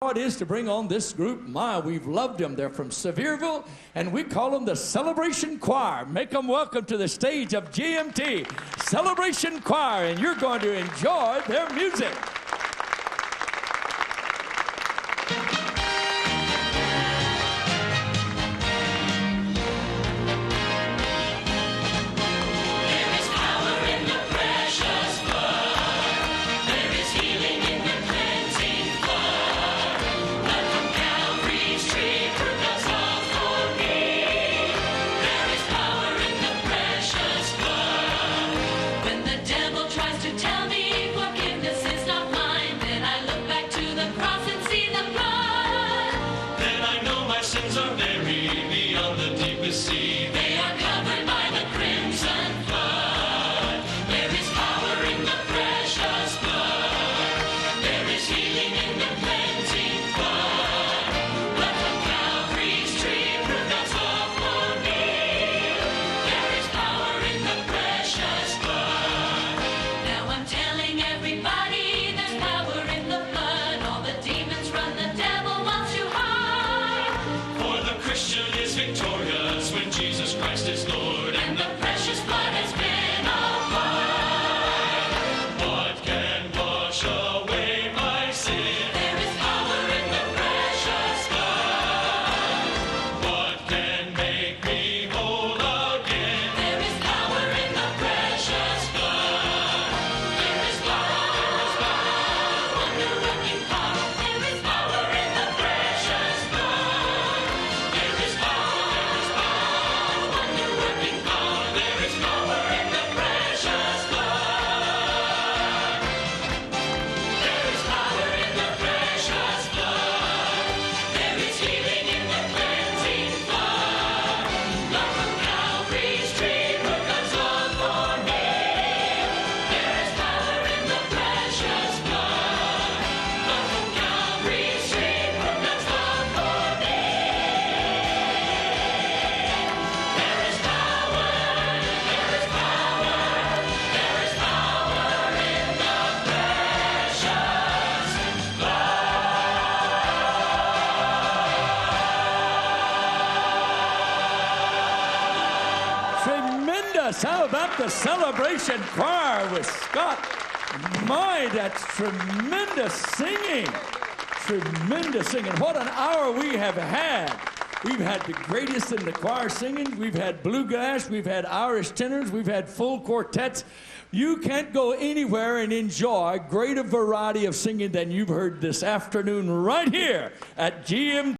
how it is to bring on this group. My, we've loved them. They're from Sevierville, and we call them the Celebration Choir. Make them welcome to the stage of GMT, Celebration Choir, and you're going to enjoy their music. How about the Celebration Choir with Scott? My, that's tremendous singing. Tremendous singing. What an hour we have had. We've had the greatest in the choir singing. We've had bluegrass. We've had Irish tenors. We've had full quartets. You can't go anywhere and enjoy greater variety of singing than you've heard this afternoon right here at GMT.